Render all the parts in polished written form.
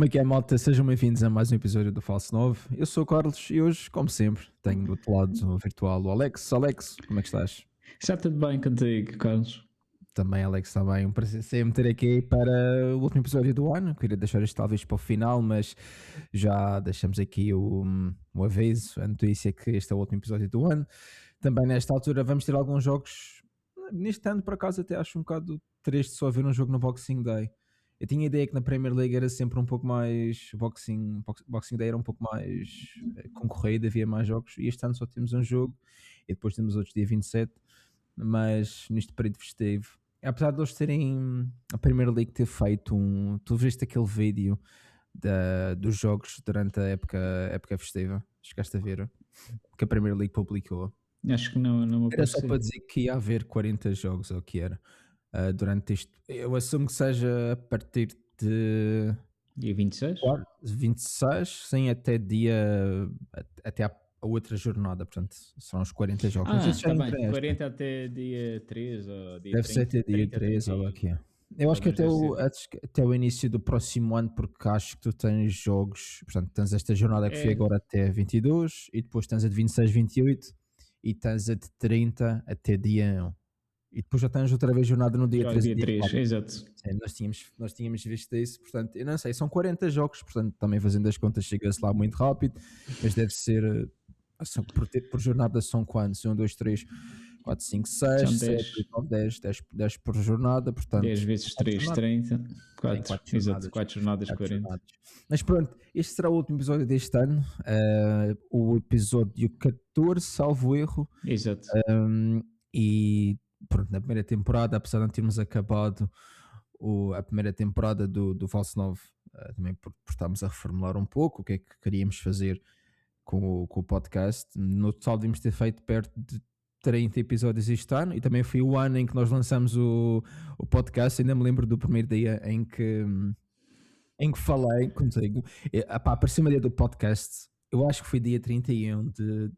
Como é que é, malta? Sejam bem-vindos a mais um episódio do Falso 9. Eu sou o Carlos e hoje, como sempre, tenho do outro lado o virtual o Alex. Alex, como é que estás? Está tudo bem contigo, Carlos? Também, Alex, está bem. Um prazer sempre ter aqui para o último episódio do ano. Queria deixar isto talvez para o final, mas já deixamos aqui o aviso, a notícia que este é o último episódio do ano. Também nesta altura vamos ter alguns jogos. Neste ano, por acaso, até acho um bocado triste só ver um jogo no Boxing Day. Eu tinha a ideia que na Premier League era sempre um pouco mais. Boxing Day era um pouco mais concorrido, havia mais jogos. E este ano só temos um jogo e depois temos outros dia 27. Mas neste período festivo, apesar de eles terem a Premier League ter feito tu viste aquele vídeo dos jogos durante a época festiva? Chegaste a ver? Que a Premier League publicou. Acho que não me Era só apareceu. para dizer que ia haver 40 jogos, ou o que era, durante isto. Eu assumo que seja a partir de Dia 26? 26, sim, até até a outra jornada, portanto, serão os 40 jogos. Não sei se já Está entra bem. esta. 40 até dia 3 ou dia Deve 30. ser até dia 30 3 ou o que é. Eu acho que Alguns deve ser. até o início do próximo ano, porque acho que tu tens jogos, portanto, tens esta jornada que foi É, agora até 22, e depois tens a de 26, 28, e tens a de 30 até dia 1. E depois já tens outra vez jornada no dia já 13 dia e dia 3, 4. exato. Nós tínhamos visto isso, portanto, eu não sei, são 40 jogos, portanto, também fazendo as contas chega-se lá muito rápido, mas deve ser, por jornada são quantos? 1, 2, 3, 4, 5, 6, São 7, 10. 8, 9, 10 por jornada, portanto, 10 vezes 3, 30. tem 4. 4 Exato, jornadas. 4 jornadas, 4 40. jornadas. Mas pronto, este será o último episódio deste ano, o episódio 14, salvo erro, Exato. e pronto, na primeira temporada, apesar de não termos acabado a primeira temporada do Falso 9, também por estarmos a reformular um pouco o que é que queríamos fazer com o podcast. No total devíamos ter feito perto de 30 episódios este ano, e também foi o ano em que nós lançamos o podcast. Ainda me lembro do primeiro dia em que falei contigo. Apareceu-me a dia do podcast, eu acho que foi dia 31 de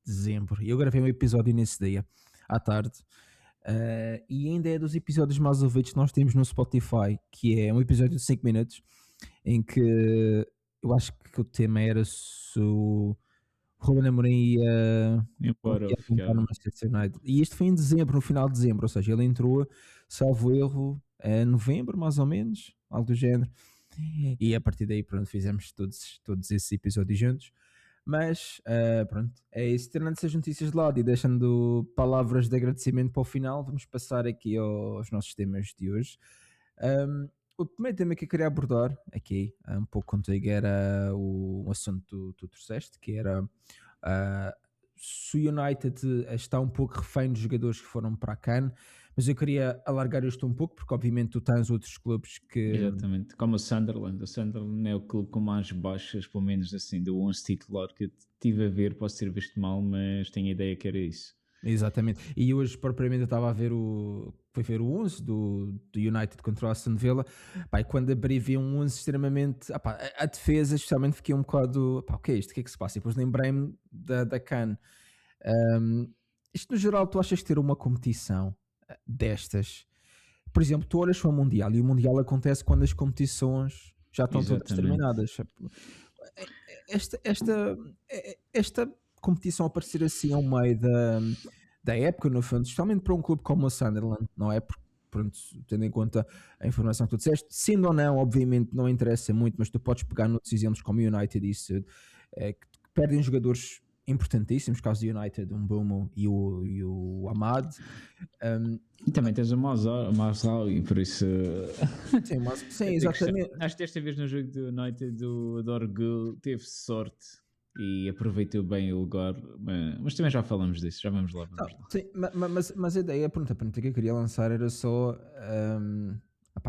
dezembro, e eu gravei um episódio nesse dia à tarde. E ainda é dos episódios mais ouvidos que nós temos no Spotify, que é um episódio de 5 minutos em que eu acho que o tema era se o Ruben Amorim ia Embora eu apontar ficar. no Manchester United. E isto foi em dezembro, no final de dezembro, ou seja, ele entrou, salvo erro, em novembro, mais ou menos, algo do género. E a partir daí, pronto, fizemos todos esses episódios juntos. Mas pronto, é isso. Tirando essas notícias de lado e deixando palavras de agradecimento para o final, vamos passar aqui aos nossos temas de hoje. O primeiro tema que eu queria abordar aqui, um pouco contigo, era um assunto que tu trouxeste, que era se o United está um pouco refém dos jogadores que foram para a CAN, mas eu queria alargar isto um pouco, porque obviamente tu tens outros clubes que... Exatamente, como o Sunderland. O Sunderland é o clube com mais baixas, pelo menos assim, do 11 titular que eu tive a ver. Posso ter visto mal, mas tenho a ideia que era isso. Exatamente. E hoje, propriamente, eu estava a ver foi ver o 11 do United contra o Aston Villa. Pá, e quando abri, vi um 11 extremamente... a defesa, especialmente, fiquei um bocado... o que é isto? O que é que se passa? E depois lembrei-me da CAN. Isto, no geral, tu achas que ter uma competição destas... Por exemplo, tu olhas para o Mundial, e o Mundial acontece quando as competições já estão todas Exatamente. terminadas. Esta competição aparecer assim ao meio da época, no fundo, especialmente para um clube como o Sunderland, não é? Porque, pronto, tendo em conta a informação que tu disseste, sendo ou não, obviamente não interessa muito, mas tu podes pegar noutros exemplos como o United, isso, que perdem jogadores importantíssimos, caso do United, um Mbeumo e o Amad. E também tens o Marçal, e por isso. Sim, exatamente. Acho que desta vez no jogo do United, o Dorgu teve sorte e aproveitou bem o lugar, mas também já falamos disso, já vamos lá. Sim, mas a ideia, a pergunta que eu queria lançar era só,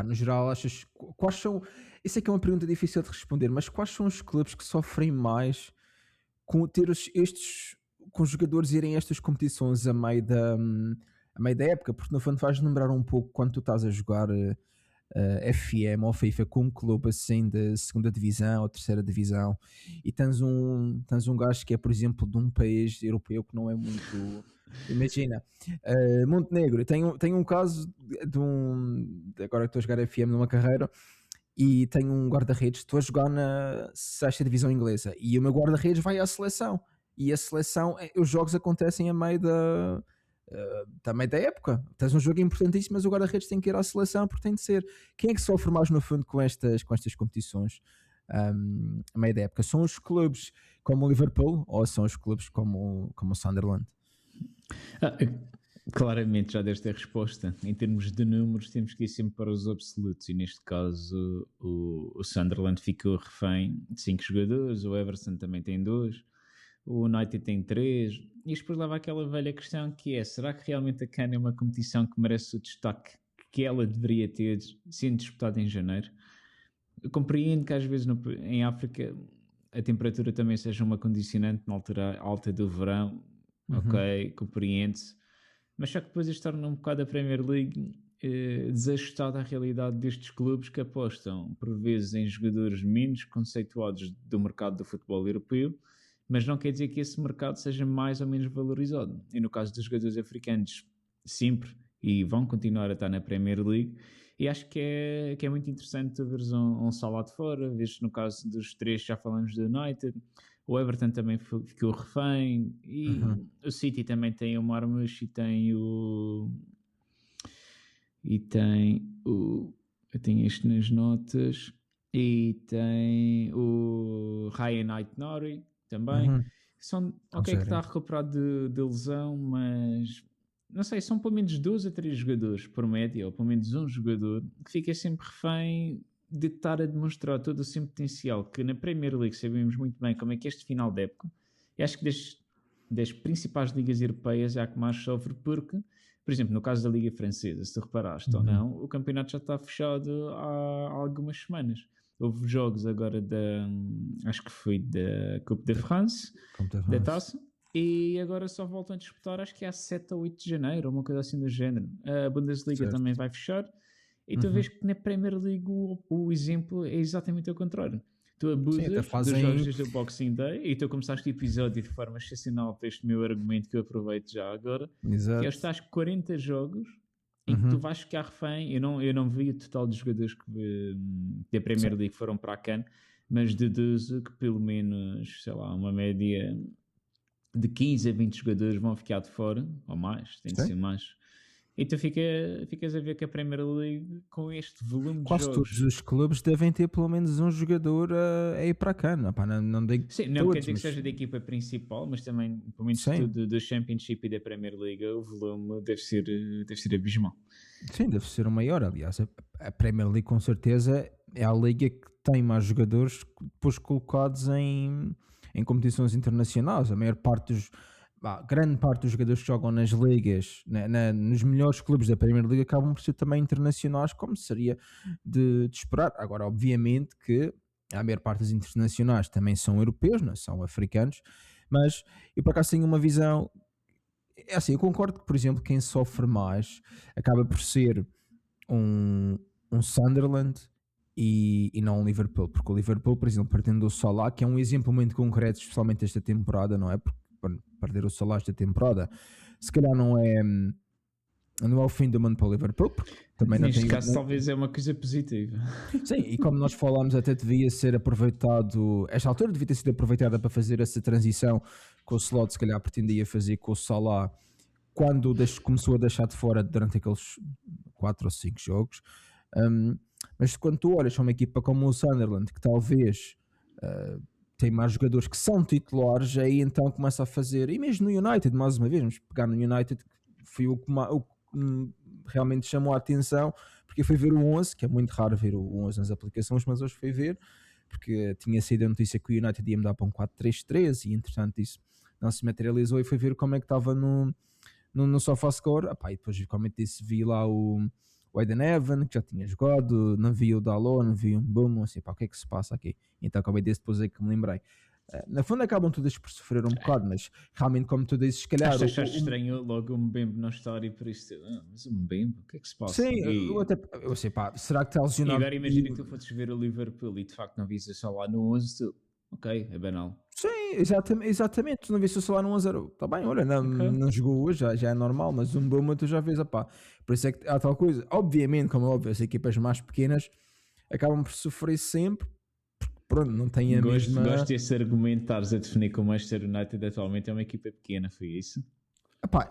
no geral, achas, quais são, isso é que é uma pergunta difícil de responder, mas quais são os clubes que sofrem mais com ter com os jogadores irem a estas competições a meio da época? Porque no fundo faz lembrar um pouco quando tu estás a jogar FM ou FIFA com um clube assim de segunda divisão ou terceira divisão, e tens um gajo que é, por exemplo, de um país europeu que não é muito... Imagina, Montenegro. Tenho um caso agora que estou a jogar FM numa carreira, e tenho um guarda-redes, estou a jogar na sexta divisão inglesa e o meu guarda-redes vai à seleção. E a seleção, os jogos acontecem a meio também da época. Tens um jogo importantíssimo, mas o guarda-redes tem que ir à seleção porque tem de ser. Quem é que sofre mais no fundo com estas competições a meio da época? São os clubes como o Liverpool ou são os clubes como o Sunderland? Ah, claramente já deste a resposta. Em termos de números, temos que ir sempre para os absolutos. E neste caso, o Sunderland ficou refém de 5 jogadores, o Everton também tem 2, o United tem 3. E isto depois leva àquela velha questão que é: será que realmente a CAN é uma competição que merece o destaque que ela deveria ter, sendo disputada em janeiro? Eu compreendo que às vezes em África a temperatura também seja uma condicionante na altura alta do verão, ok, compreende-se, mas só que depois isto torna um bocado a Premier League desajustada à realidade destes clubes que apostam por vezes em jogadores menos conceituados do mercado do futebol europeu, mas não quer dizer que esse mercado seja mais ou menos valorizado. E no caso dos jogadores africanos, sempre, e vão continuar a estar na Premier League. E acho que é muito interessante veres um Salah de fora, vês no caso dos 3 já falamos do United, o Everton também ficou refém, e o City também tem o Marmoush e tem o... eu tenho isto nas notas, e tem o Ryan Aït-Nouri também. Ok, que está recuperado de lesão, mas não sei, são pelo menos 2 a 3 jogadores por média, ou pelo menos um jogador que fica sempre refém de estar a demonstrar todo o seu potencial, que na Premier League sabemos muito bem como é que este final de época, e acho que das principais ligas europeias é a que mais sofre, porque, por exemplo, no caso da Liga Francesa, se reparaste ou não, o campeonato já está fechado há algumas semanas. Houve jogos agora acho que foi da Coupe de France, da Taça, e agora só voltam a disputar, acho que é a 7 ou 8 de janeiro, ou uma coisa assim do género. A Bundesliga também vai fechar, e tu vês que na Premier League o exemplo é exatamente ao contrário. Tu abusas dos jogos desde o Boxing Day, e tu começaste o episódio de forma excepcional para este meu argumento que eu aproveito já agora, que é os tais 40 jogos em que tu vais ficar refém. Eu não vi o total de jogadores da Premier League que foram para a CAN, mas deduzo que pelo menos, sei lá, uma média de 15 a 20 jogadores vão ficar de fora, ou mais, tem de ser mais. E tu ficas a ver que a Premier League, com este volume de quase jogos... todos os clubes devem ter pelo menos um jogador a ir para a CAN. Não digo sim, não quer dizer que seja da equipa principal, mas também, pelo menos do Championship e da Premier League, o volume deve ser abismal. Sim, deve ser o maior. Aliás, a Premier League com certeza é a liga que tem mais jogadores depois colocados em competições internacionais. A maior parte grande parte dos jogadores que jogam nas ligas, nos melhores clubes da Premier League, acabam por ser também internacionais, como seria de esperar. Agora, obviamente que a maior parte dos internacionais também são europeus, não são africanos, mas eu por acaso tenho uma visão... É assim, eu concordo que, por exemplo, quem sofre mais acaba por ser um Sunderland e não um Liverpool, porque o Liverpool, por exemplo, perdendo o Salah, que é um exemplo muito concreto, especialmente esta temporada, não é? Porque perder o Salah esta temporada, se calhar não é o fim do mundo para o Liverpool, porque também não tem... Neste caso talvez é uma coisa positiva. Sim, e como nós falámos, até devia ser aproveitado, esta altura devia ter sido aproveitada para fazer essa transição que o Slot se calhar pretendia fazer com o Salah quando começou a deixar de fora durante aqueles 4 ou 5 jogos. Mas quando tu olhas para uma equipa como o Sunderland, que talvez tem mais jogadores que são titulares, aí então começa a fazer, e mesmo no United, mais uma vez, vamos pegar no United, que foi o que realmente chamou a atenção, porque foi ver o 11, que é muito raro ver o 11 nas aplicações, mas hoje foi ver, porque tinha saído a notícia que o United ia mudar para um 4-3-3, e entretanto isso não se materializou, e foi ver como é que estava no SofaScore. E depois, como eu disse, vi lá o Aiden Evan, que já tinha jogado, não vi o Dalot, não vi um Boom, assim, o que é que se passa aqui? Então, como eu disse, depois é que me lembrei. Na fundo acabam todas por sofrer um bocado, mas realmente, como tu dizes, se calhar... Achaste estranho logo o Mbembe não estar e por isso... mas o Mbembe, o que é que se passa? Sim, eu sei, será que está lesionado? E agora imagina que tu fosses ver o Liverpool e de facto não visse só lá no 11, ok, é banal. Sim, exatamente, tu não viste o Salah no 1-0, está bem, olha, não jogou hoje, já é normal, mas um tu já vês, por isso é que há tal coisa. Obviamente, como é óbvio, as equipas mais pequenas acabam por sofrer sempre, porque pronto, não têm a mesma... Gosto desse argumento, estares a definir que o Manchester United atualmente é uma equipa pequena, foi isso? Epá,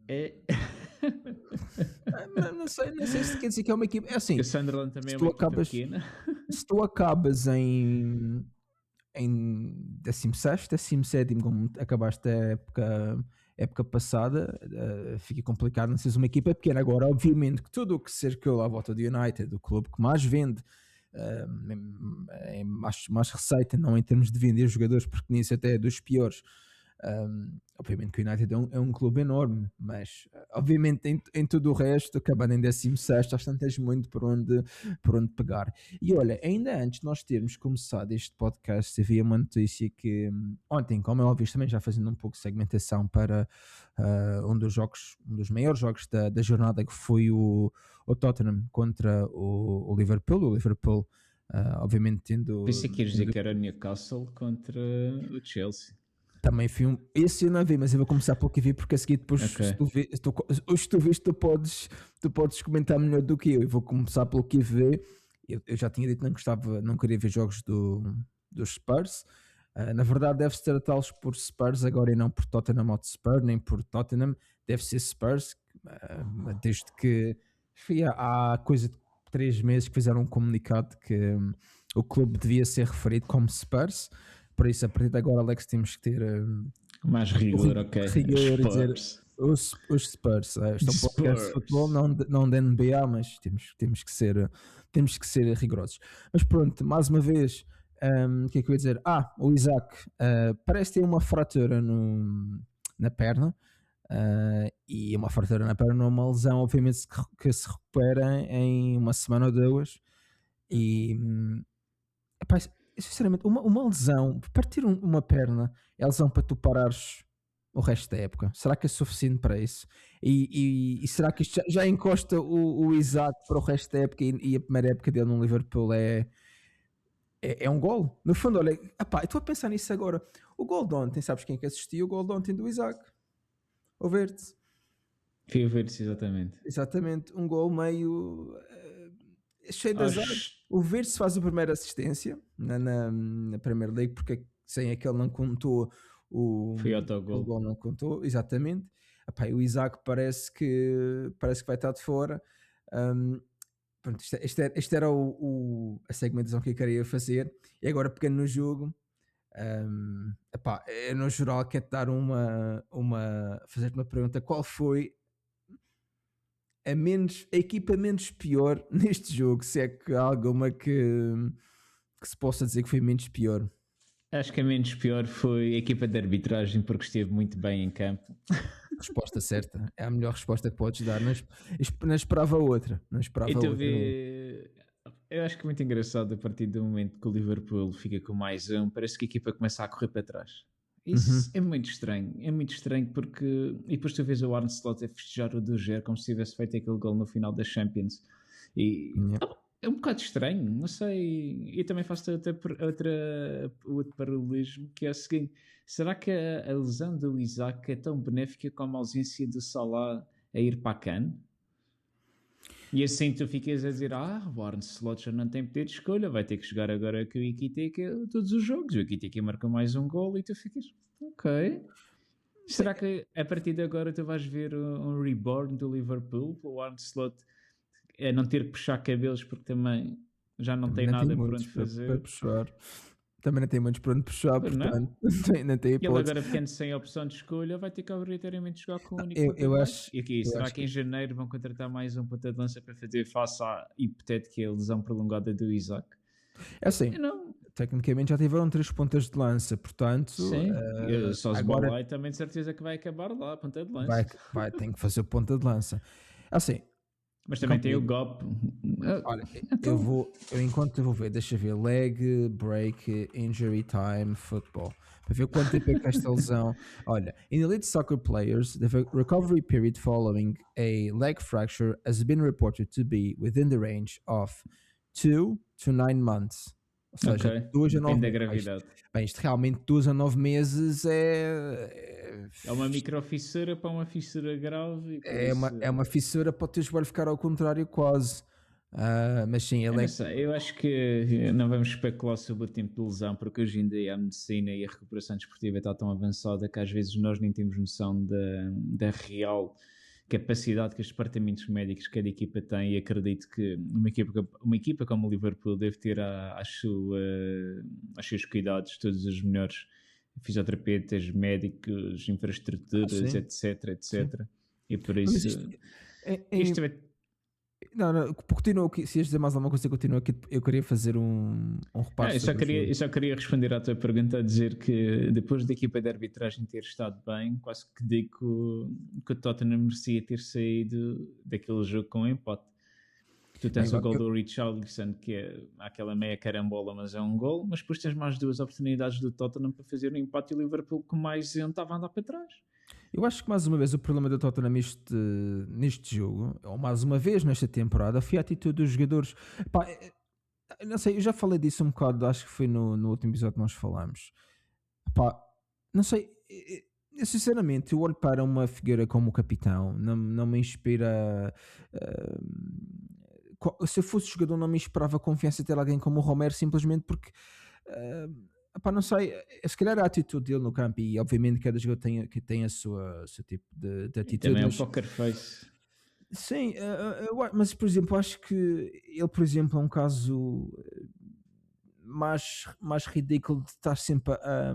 É. não sei se quer dizer que é uma equipa. É assim, o Sunderland também se é tu uma equipa acabas, pequena. se tu acabas em 16º, 17º, como acabaste a época passada, fica complicado não seres uma equipa pequena. Agora, obviamente, que tudo o que cercou à volta do United, o clube que mais vende, mais receita, não em termos de vender jogadores, porque nisso até é dos piores. Obviamente que o United é um clube enorme, mas obviamente em tudo o resto, acabando em 16º, às tantas muito por onde pegar. E olha, ainda antes de nós termos começado este podcast, havia uma notícia que ontem, como é óbvio, também já fazendo um pouco de segmentação para um dos maiores jogos da jornada, que foi o Tottenham contra o Liverpool. O Liverpool, obviamente, tendo... Pensei que ias dizer que era Newcastle contra o Chelsea. Também filme. Esse eu não vi, mas eu vou começar pelo que vi, porque a seguir depois, se tu viste, tu podes comentar melhor do que eu. Eu vou começar pelo que vi. Eu já tinha dito que não queria ver jogos dos Spurs. Na verdade, deve-se tratá-los por Spurs agora e não por Tottenham Hotspur, nem por Tottenham. Deve ser Spurs, desde que há coisa de 3 meses que fizeram um comunicado que o clube devia ser referido como Spurs. Por isso, a partir de agora, Alex, temos que ter mais rigor, ok. Rigor, dizer os Spurs. Isto é um podcast de futebol, não de NBA, mas temos que ser rigorosos. Mas pronto, mais uma vez, o que é que eu ia dizer? O Isaac parece ter uma fratura na perna. E uma fratura na perna não é uma lesão, obviamente, que se recupera em uma semana ou 2. E sinceramente, uma lesão, partir uma perna, é lesão para tu parares o resto da época. Será que é suficiente para isso? E será que isto já encosta o Isaac para o resto da época, e a primeira época dele no Liverpool é um gol? No fundo, olha, eu estou a pensar nisso agora. O gol de ontem, sabes quem é que assistiu? O gol de ontem do Isaac. O Verdes. Foi o Verdes, exatamente. Exatamente, um gol meio... cheio de azar. O Verdes faz a primeira assistência na Premier League, porque sem aquele não contou foi autogol. O gol não contou, exatamente. O Isaac parece que vai estar de fora. Pronto, isto era a segmentação que eu queria fazer. E agora, pegando no jogo, eu no geral quero dar fazer-te uma pergunta: qual foi a equipa menos pior neste jogo? Se é que há alguma que se possa dizer que foi menos pior? Acho que a menos pior foi a equipa de arbitragem, porque esteve muito bem em campo. Resposta certa, é a melhor resposta que podes dar. Não esperava outra. Eu acho que é muito engraçado, a partir do momento que o Liverpool fica com mais parece que a equipa começa a correr para trás. Isso é muito estranho porque... E depois tu vês o Arne Slot a festejar o 2-0 como se tivesse feito aquele gol no final da Champions. E é um bocado estranho, não sei. E também faço outro paralelismo, que é o seguinte: será que a lesão do Isaac é tão benéfica como a ausência do Salah a ir para a CAN? E assim tu ficas a dizer: o Arne Slot já não tem poder de escolha, vai ter que jogar agora com o Ekitike todos os jogos. O Ekitike marca mais um gol e tu ficas: ok. Será que a partir de agora tu vais ver um reborn do Liverpool pelo Arne Slot a não ter que puxar cabelos, porque também já não tem nada por onde fazer? Para puxar. Também não tem muitos por onde puxar, portanto não tem hipótese. Ele agora, ficando sem opção de escolha, vai ter que obrigatoriamente jogar com o único eu acho. E aqui, será que em janeiro vão contratar mais um ponta de lança para fazer face à hipotética lesão prolongada do Isaac? É assim, tecnicamente já tiveram 3 pontas de lança, portanto... Sim, só agora também de certeza que vai acabar lá a ponta de lança. Tem que fazer ponta de lança. Assim... Mas também tem o GOP. Olha, enquanto eu vou ver, deixa ver, leg, break, injury time, football, para ver quanto tempo é que esta lesão. Olha, in elite soccer players, the recovery period following a leg fracture has been reported to be within the range of 2 to 9 months. Ou seja, 2 a 9 meses. Bem, isto realmente 2 a 9 meses é uma microfissura para uma fissura grave. É uma fissura para o teu joelho ficar ao contrário quase. Mas sim, Eu ele não é. sei, eu acho que não vamos especular sobre o tempo de lesão, porque hoje em dia a medicina e a recuperação desportiva está tão avançada que às vezes nós nem temos noção da real capacidade que os departamentos médicos que cada equipa tem, e acredito que uma equipa como o Liverpool deve ter aos seus cuidados todos os melhores fisioterapeutas, médicos, infraestruturas, Sim, etc, sim. etc. E por Mas isso isto. É, isto é. não, não, continua aqui. Se ias dizer mais alguma coisa, continua aqui. Eu queria fazer um Não, reparo sobre o jogo. eu só queria responder à tua pergunta a dizer que depois da equipa de arbitragem ter estado bem, quase que digo que o Tottenham merecia ter saído daquele jogo com um empate. Tu Bem, tens o gol eu, do Richarlison, que é aquela meia carambola, mas é um gol, mas depois tens mais duas oportunidades do Tottenham para fazer um empate e o Liverpool com mais um estava a andar para trás. eu acho que mais uma vez o problema do Tottenham neste jogo, ou mais uma vez nesta temporada, foi a atitude dos jogadores. Pá, não sei, eu já falei disso um bocado, acho que foi no último episódio que nós falamos. Pá, não sei, eu sinceramente, eu olho para uma figura como o capitão, não me inspira. Se eu fosse jogador, não me inspirava confiança ter alguém como o Romero, simplesmente porque. Pá, não sei, se calhar a atitude dele no campo, e obviamente cada jogador tem o seu tipo de E atitude, também é um mas poker face. sim, mas por exemplo, acho que ele, por exemplo, é um caso mais ridículo de estar sempre a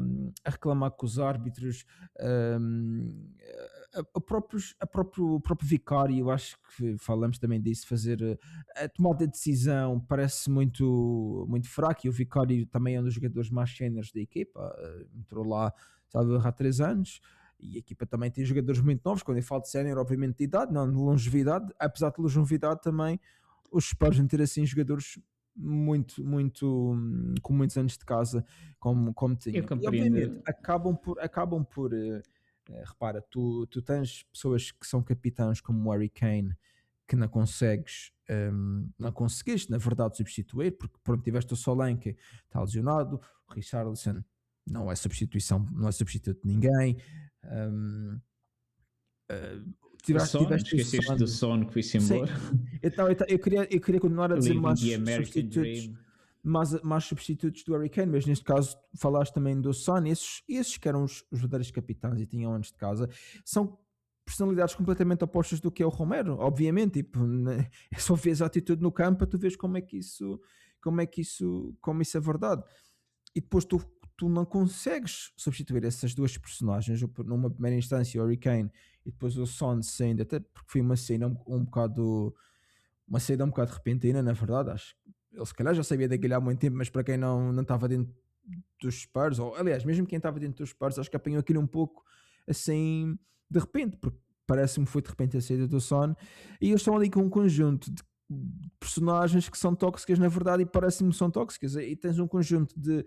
reclamar com os árbitros, um, o próprio Vicário, eu acho que falamos também disso, fazer a tomada de decisão parece muito fraco, e o Vicário também é um dos jogadores mais séniores da equipa, entrou lá, sabe, há 3 anos, e a equipa também tem jogadores muito novos, quando eu falo de sénior, obviamente de idade, não de longevidade, apesar de longevidade também, os Spurs vão ter assim jogadores com muitos anos de casa como Eu tinham. E obviamente compreendo. repara, tu tens pessoas que são capitães como o Harry Kane que não conseguiste, na verdade, substituir, porque pronto, tiveste o Solanke, está lesionado, o Richarlison não é substituição, não é substituto de ninguém. Um, uh, O Son, tiveste o esqueceste do Son. Son que foi-se Sim, embora. eu queria continuar a dizer Living mais the American substitutos, Dream. mais substitutos do Harry Kane, mas neste caso falaste também do Son, esses que eram os verdadeiros capitães e tinham anos de casa, são personalidades completamente opostas do que é o Romero, obviamente, tipo, né, é só vês a atitude no campo, tu vês como isso é verdade. E depois tu não consegues substituir essas duas personagens, numa primeira instância o Harry Kane e depois o Son saindo, até porque foi uma saída um bocado repentina, na verdade, acho que ele se calhar já sabia daquilo há muito tempo, mas para quem não estava dentro dos Spurs, ou aliás, mesmo quem estava dentro dos Spurs, acho que apanhou aquilo um pouco assim, de repente, porque parece-me que foi de repente a saída do Son, e eles estão ali com um conjunto de personagens que são tóxicas na verdade e parece-me que são tóxicas, e tens um conjunto de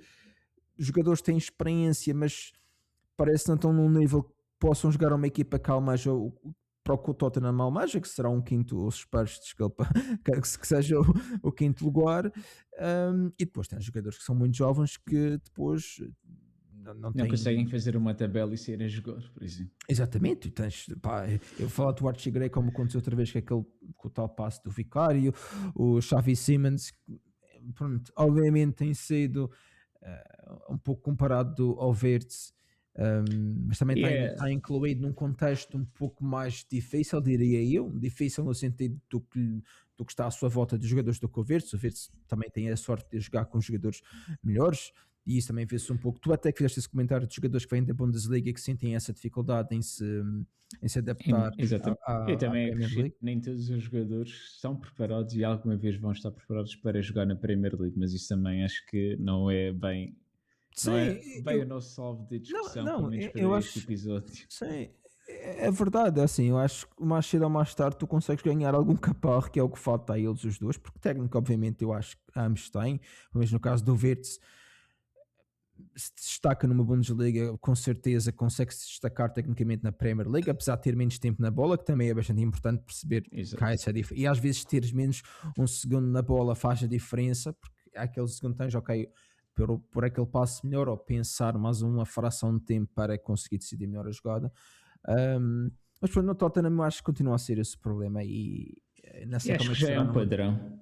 jogadores que têm experiência, mas parece que não estão num nível que possam jogar uma equipa que almeja para o que o Tottenham almeja, que será um quinto, os Spurs, desculpa, que seja o quinto lugar. E depois tem jogadores que são muito jovens que depois não Não têm. conseguem fazer uma tabela e sair a jogar, por exemplo. Exatamente, pá, eu falo do Archie Gray como aconteceu outra vez com o tal passo do Vicário, o Xavi Simons, pronto, obviamente tem sido um pouco comparado ao Verdes, mas também Yeah. está incluído num contexto um pouco mais difícil, diria eu, difícil no sentido do que está à sua volta dos jogadores do que o Verdes também tem a sorte de jogar com jogadores melhores, e isso também vê-se um pouco, tu até que fizeste esse comentário de jogadores que vêm da Bundesliga e que sentem essa dificuldade em se adaptar Exatamente. Eu à também Premier acrescento League. que nem todos os jogadores estão preparados e alguma vez vão estar preparados para jogar na Premier League, mas isso também acho que não Sim, é bem o nosso alvo de não, discussão, pelo não, menos para eu este acho. episódio. Sim, é verdade, é assim, eu acho que mais cedo ou mais tarde tu consegues ganhar algum caparro, que é o que falta a eles os dois, porque técnico, obviamente, eu acho que ambos têm, mas no caso do Wirtz, se destaca numa Bundesliga, com certeza consegue se destacar tecnicamente na Premier League, apesar de ter menos tempo na bola, que também é bastante importante perceber que há Exato. essa diferença. E às vezes teres menos um segundo na bola faz a diferença, porque há aquele segundo que tens, ok, por aquele passo melhor, ou pensar mais uma fração de tempo para conseguir decidir melhor a jogada. Mas pronto, no Tottenham eu acho que continua a ser esse problema e não E sei acho como é que que já é será um numa. padrão.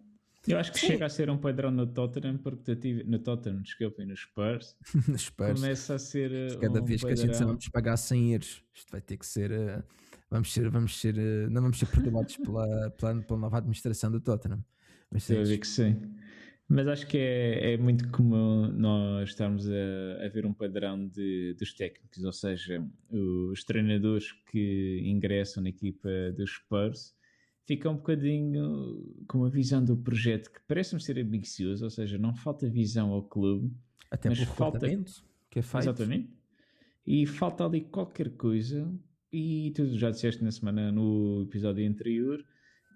Eu acho que Sim, chega a ser um padrão no Tottenham, porque no Tottenham, desculpa, e nos Spurs, nos Spurs. começa a ser Cada um vez que a gente padrão. vamos pagar 100 euros, isto vai ter que ser. Vamos ser, não vamos ser perturbados pela nova administração do Tottenham. Mas Estou sim, a ver que sim. Mas acho que é muito comum nós estarmos a ver um padrão dos técnicos, ou seja, os treinadores que ingressam na equipa dos Spurs ficam um bocadinho com uma visão do projeto que parece-me ser ambicioso, ou seja, não falta visão ao clube, até mas pelo falta. recrutamento que é feito. Exatamente. E falta ali qualquer coisa, e tu já disseste na semana, no episódio anterior,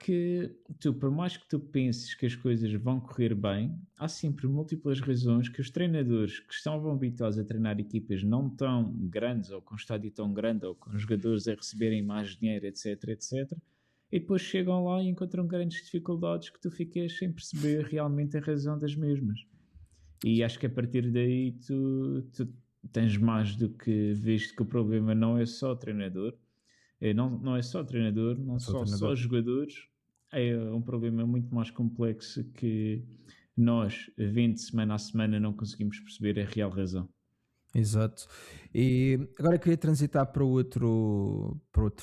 que tu, por mais que tu penses que as coisas vão correr bem, há sempre múltiplas razões que os treinadores que estavam habituados a treinar equipas não tão grandes, ou com um estádio tão grande, ou com jogadores a receberem mais dinheiro, etc, etc, e depois chegam lá e encontram grandes dificuldades que tu ficas sem perceber realmente a razão das mesmas. E acho que a partir daí tu tens mais do que visto que o problema não é só o treinador, não é só o treinador, não Não sou só treinador. os jogadores, é um problema muito mais complexo que nós, vendo semana a semana, não conseguimos perceber a real razão. Exato. E agora queria transitar para outro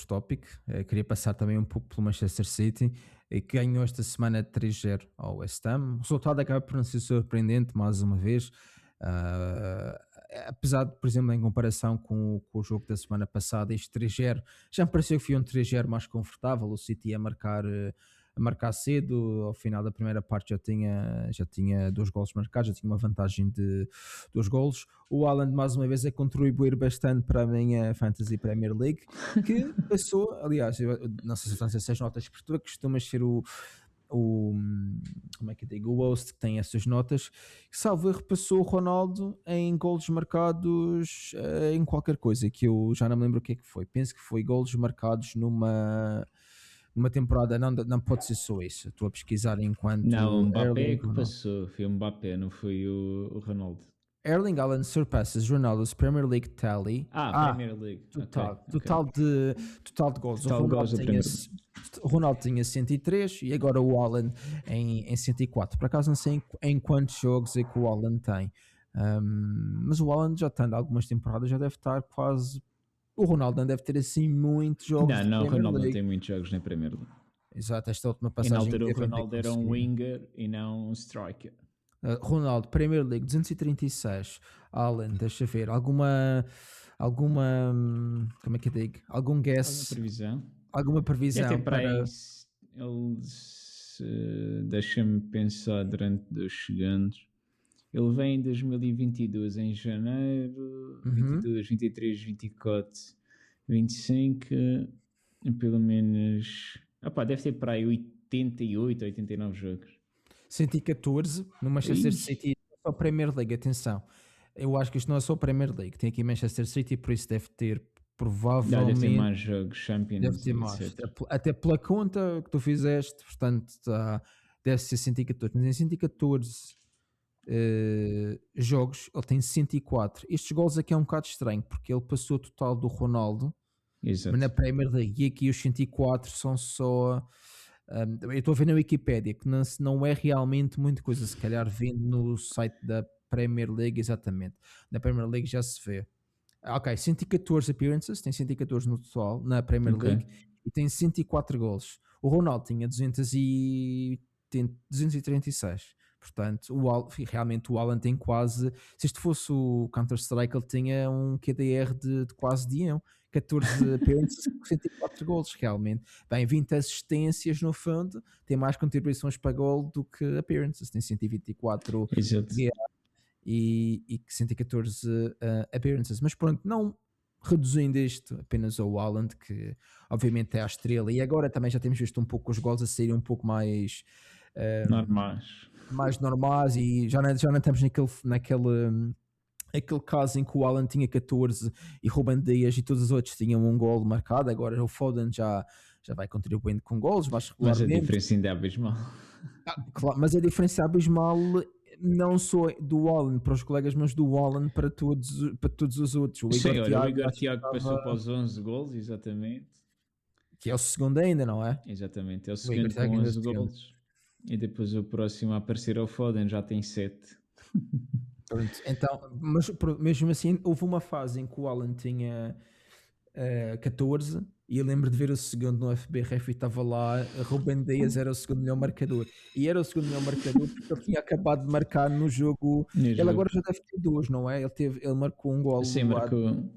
tópico. Queria passar também um pouco pelo Manchester City, que ganhou esta semana 3-0 ao West Ham. O resultado acaba por não ser surpreendente, mais uma vez. Ah, apesar de, por exemplo, em comparação com o jogo da semana passada, este 3-0 já me pareceu que foi um 3-0 mais confortável. O City a marcar cedo, ao final da primeira parte já tinha dois golos marcados, já tinha uma vantagem de dois golos. O Haaland mais uma vez a contribuir bastante para a minha Fantasy Premier League, que passou, aliás, eu não sei se são 6 notas por tu, costumas ser o como é que eu digo, o host que tem essas notas, que salvo erro passou o Ronaldo em golos marcados em qualquer coisa, que eu já não me lembro o que é que foi. Penso que foi golos marcados numa temporada, não pode ser só isso. Estou a pesquisar Não, o enquanto Mbappé é Erling que Ronaldo. passou, foi o Mbappé, não foi o Ronaldo. Erling Haaland surpasses Ronaldo's Premier League tally. Premier League, ok, ok. Total de gols. Total de gols da Premier League. O Ronaldo tinha 103 e agora o Haaland em 104. Por acaso não sei em quantos jogos é que o Haaland tem. Mas o Haaland já tem algumas temporadas, já deve estar quase. O Ronaldo não deve ter assim muitos jogos de Não, o Premier Ronaldo não League. tem muitos jogos na Premier League. Exato, esta última E na passagem que altura o teve ainda Ronaldo era um conseguiu. winger e não um striker. Ronaldo, Premier League 236. Haaland, deixa ver. Alguma. Como é que eu digo? Algum Alguma guess? previsão? Alguma Deve ter previsão para aí. para. Deixa-me pensar durante 2 segundos. Ele vem em 2022, em janeiro, Uhum. 22, 23, 24, 25, pelo menos. Deve ter para aí 88, 89 jogos. 114 no Manchester Ih, City, só Premier League, atenção. Eu acho que isto não é só Premier League, tem aqui Manchester City, por isso deve ter deve ter provavelmente. mais jogos, Deve Champions ter e mais. etc. Até pela conta que tu fizeste, portanto, deve ser 114. Mas em 114 jogos, ele tem 104. Estes gols aqui é um bocado estranho, porque ele passou o total do Ronaldo, mas na Exato. Premier League, e aqui os 104 são só. Eu estou a ver na Wikipédia que não é realmente muita coisa, se calhar vendo no site da Premier League, exatamente. Na Premier League já se vê. Ok, 114 appearances, tem 114 no total na Premier Ok. League e tem 104 gols. O Ronaldo tinha 236. Portanto, realmente o Alan tem quase. Se isto fosse o Counter-Strike, ele tinha um QDR de quase de 1. 14 appearances, 104 gols, realmente. Bem, 20 assistências no fundo, tem mais contribuições para gol do que appearances, tem 124 Exato. e 114 appearances. Mas pronto, não reduzindo isto apenas ao Haaland, que obviamente é a estrela, e agora também já temos visto um pouco os gols a saírem um pouco mais Normais. mais normais e já não estamos aquele caso em que o Haaland tinha 14 e Ruben Dias e todos os outros tinham um gol marcado. Agora o Foden já vai contribuindo com gols mais Mas a regularmente. diferença ainda é abismal. Claro, mas a diferença abismal não só do Haaland para os colegas, mas do Haaland para todos os outros. O Sim, Igor olha, o Thiago Igor acho que Tiago passou para os 11 gols, exatamente. que é o segundo ainda, não é? Exatamente, é o O Igor segundo Thiago com ainda é o 11 segundo. gols. E depois o próximo a aparecer é o Foden, já tem 7. Pronto, então, mas mesmo assim, houve uma fase em que o Alan tinha 14 e eu lembro de ver o segundo no FBref e estava lá, Rubem Dias era o segundo melhor marcador. E era o segundo melhor marcador porque ele tinha acabado de marcar no jogo. No Ele jogo. agora já deve ter dois, não é? Ele marcou um Sim, golo lá. marcou.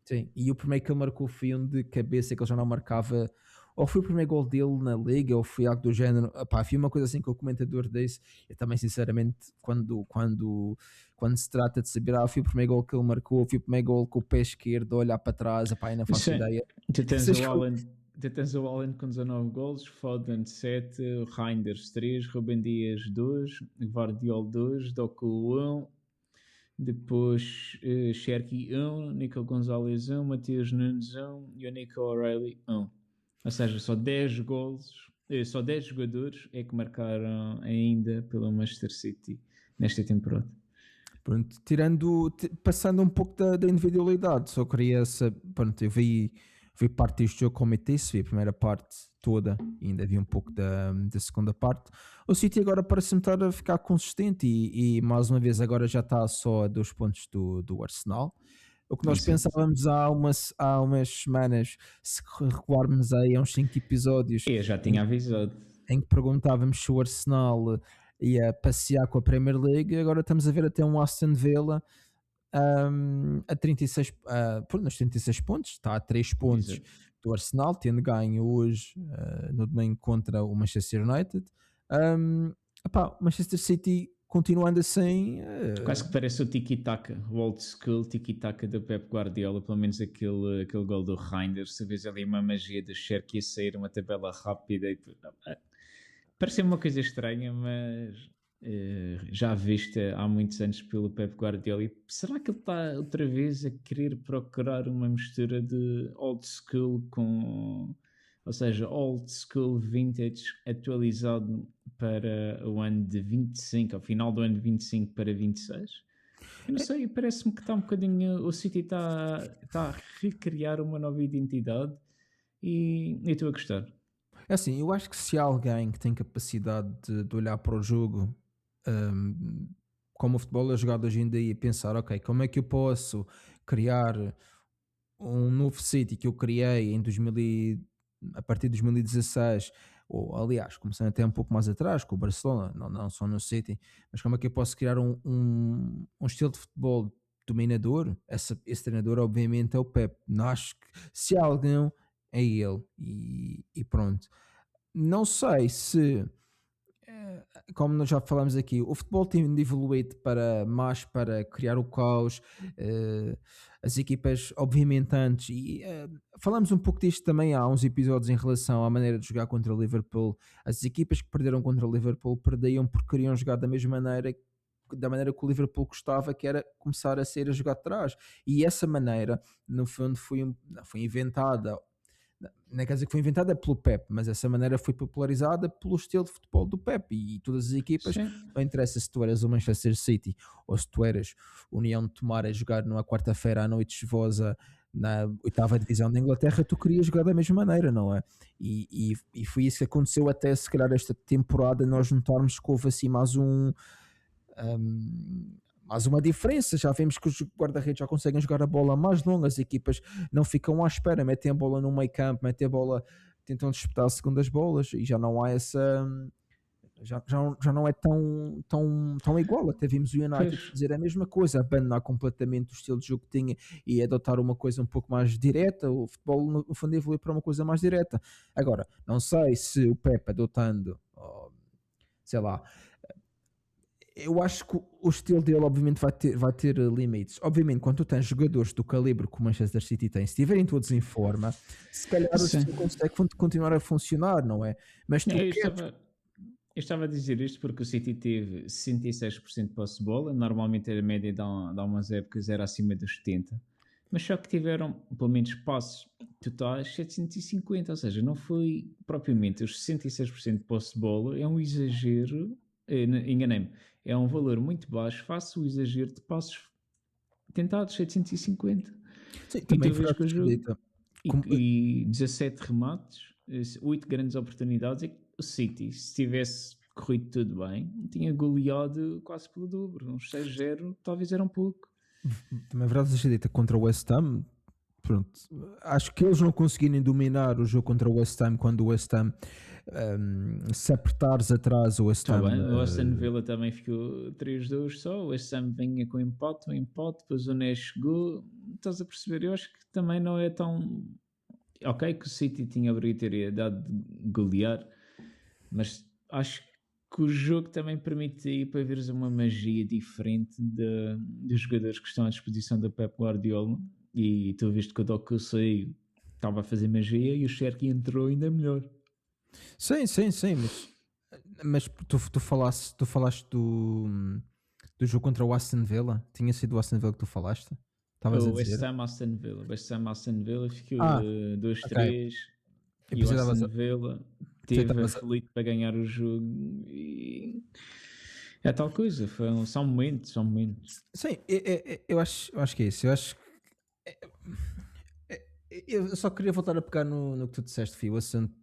Sim, e o primeiro que ele marcou foi um de cabeça que ele já não marcava. Ou foi o primeiro gol dele na liga, ou foi algo do género. Epá, foi uma coisa assim que o comentador disse. Eu também, sinceramente, quando se trata de saber, foi o primeiro gol que ele marcou, foi o primeiro gol com o pé esquerdo, a olhar para trás, epá, eu não faço Sim. ideia. Tu tens Essas o coisas. Alan, tu tens o Alan com 19 golos, Foden 7, Reinders 3, Rubem Dias 2, Guardiol 2, Doku 1, depois Cherki 1, Nico Gonzalez 1, Mateus Nunes 1 e o Nico O'Reilly 1. Ou seja, só 10 golos, só 10 jogadores é que marcaram ainda pelo Manchester City nesta temporada. Pronto, passando um pouco da individualidade, só queria saber, pronto, eu vi parte deste jogo como eu disse, vi a primeira parte toda e ainda vi um pouco da segunda parte. O City agora parece-me estar a ficar consistente e mais uma vez agora já está só a 2 pontos do Arsenal. O que nós Sim. pensávamos há umas semanas, se recuarmos aí a uns 5 episódios, Eu já em, tinha avisado. em que perguntávamos se o Arsenal ia passear com a Premier League, agora estamos a ver até um Aston Villa a 36, nos 36 pontos, está a 3 pontos Exato. do Arsenal, tendo ganho hoje no domingo contra o Manchester United. Um, o Manchester City continuando assim. Quase que parece o tiki-taka, o old school tiki-taka do Pep Guardiola, pelo menos aquele gol do Reinders. Se vês ali uma magia do Cherki a sair, uma tabela rápida. Parece uma coisa estranha, mas já vista há muitos anos pelo Pep Guardiola. E será que ele está outra vez a querer procurar uma mistura de old school com. Ou seja, old school vintage atualizado para o ano de 25, ao final do ano de 25 para 26? Eu não sei, parece-me que está um bocadinho. O City está a recriar uma nova identidade e estou a gostar. É assim, eu acho que se há alguém que tem capacidade de olhar para o jogo hum, como o futebol é jogado hoje em dia e pensar, ok, como é que eu posso criar um novo City que eu criei a partir de 2016, ou aliás, começando até um pouco mais atrás, com o Barcelona, não só no City, mas como é que eu posso criar um estilo de futebol dominador? Esse treinador, obviamente, é o Pep. Não acho que se há alguém, é ele, e pronto. Não sei se como nós já falamos aqui, o futebol tem evoluído para criar o caos, eh, as equipas, obviamente, antes, e falamos um pouco disto também há uns episódios em relação à maneira de jogar contra o Liverpool. As equipas que perderam contra o Liverpool perdiam porque queriam jogar da maneira que o Liverpool gostava, que era começar a sair a jogar de trás. E essa maneira, no fundo, foi inventada, não quer dizer que foi inventada pelo Pep, mas essa maneira foi popularizada pelo estilo de futebol do Pep e todas as equipas, Sim. não interessa se tu eras o Manchester City ou se tu eras União de Tomar a jogar numa quarta-feira à noite chuvosa na oitava divisão da Inglaterra, tu querias jogar da mesma maneira, não é? E foi isso que aconteceu até se calhar esta temporada nós notarmos que houve assim um, mais uma diferença. Já vemos que os guarda-redes já conseguem jogar a bola mais longa, as equipas não ficam à espera, metem a bola no meio campo, metem a bola, tentam disputar segundas bolas e já não há essa. Já não é tão igual. Até vimos o Pois. United fazer a mesma coisa, abandonar completamente o estilo de jogo que tinha e adotar uma coisa um pouco mais direta. O futebol, no fundo, evoluiu para uma coisa mais direta. Agora, não sei se o Pep adotando, sei lá, eu acho que o estilo dele obviamente vai ter limites. Obviamente, quando tu tens jogadores do calibre que o Manchester City tem, se estiverem todos em forma, se calhar o Sim. estilo consegue continuar a funcionar, não é? Mas tu Eu queres. estava a dizer isto porque o City teve 66% de posse de bola, normalmente a média de há umas épocas era acima dos 70%, mas só que tiveram, pelo menos, passos totais 750, ou seja, não foi propriamente os 66% de posse de bola, é um exagero, enganei-me, é um valor muito baixo face ao exagero de passos tentados, 750. Sim, E também tu foi vês que o jogo acredita. e 17 remates, 8 grandes oportunidades. E o City, se tivesse corrido tudo bem, tinha goleado quase pelo dobro, uns 6-0, talvez era um pouco. Também é verdade seja dita, contra o West Ham, pronto, acho que eles não conseguirem dominar o jogo contra o West Ham quando o West Ham se apertares atrás o West Ham. Bem, o Aston Villa também ficou 3-2 só, o West Ham vinha com empate, depois o Nes chegou, estás a perceber? Eu acho que também não é tão... Ok que o City tinha a obrigatoriedade de golear, mas acho que o jogo também permite aí para veres uma magia diferente dos jogadores que estão à disposição da Pep Guardiola, e tu viste que o Doku saiu, estava a fazer magia, e o Cherki entrou ainda melhor. Sim, mas tu falaste do jogo contra o Aston Villa? Tinha sido o Aston Villa que tu falaste? Estavas a O West dizer? Ham Aston Villa ficou Ah, 2-3, ok. e o Estavas Aston a, Villa teve estavas a, aflito para ganhar o jogo, e é tal coisa, são momentos, são momentos. sim, eu acho que é isso. Eu acho que eu só queria voltar a pegar no que tu disseste, Fio, o assunto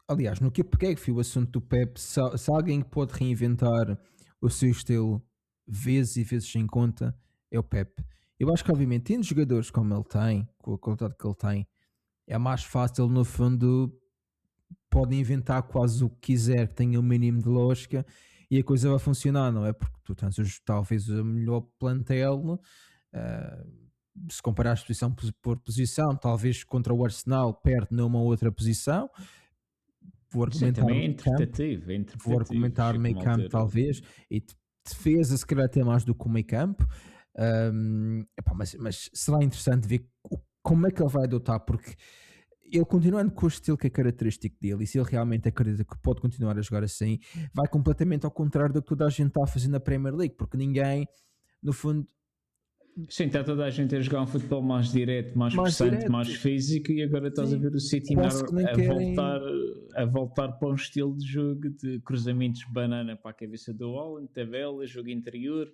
aliás, no que eu peguei, Fio, o assunto do Pep, se alguém pode reinventar o seu estilo vezes e vezes sem conta, é o Pep. Eu acho que, obviamente, tendo jogadores como ele tem, com a qualidade que ele tem, é mais fácil, no fundo, pode inventar quase o que quiser, que tenha o mínimo de lógica e a coisa vai funcionar, não é? Porque tu tens talvez o melhor plantel, ah, se comparares posição por posição, talvez contra o Arsenal perde numa outra posição. Vou Sim, argumentar também meio campo, é vou interpretativo, argumentar chega meio uma campo altura. talvez, e defesa se calhar até mais do que o meio campo. Epá, mas será interessante ver como é que ele vai adotar, porque ele continuando com o estilo que é característico dele, e se ele realmente acredita que pode continuar a jogar assim, vai completamente ao contrário do que toda a gente está a fazer na Premier League, porque ninguém, no fundo, Sim, está toda a gente a jogar um futebol mais direto, mais mais possante, mais direto, físico, e agora estás a sim, ver o City quase que nem a querem. voltar para um estilo de jogo de cruzamentos de banana para a cabeça do Holland, tabela, jogo interior,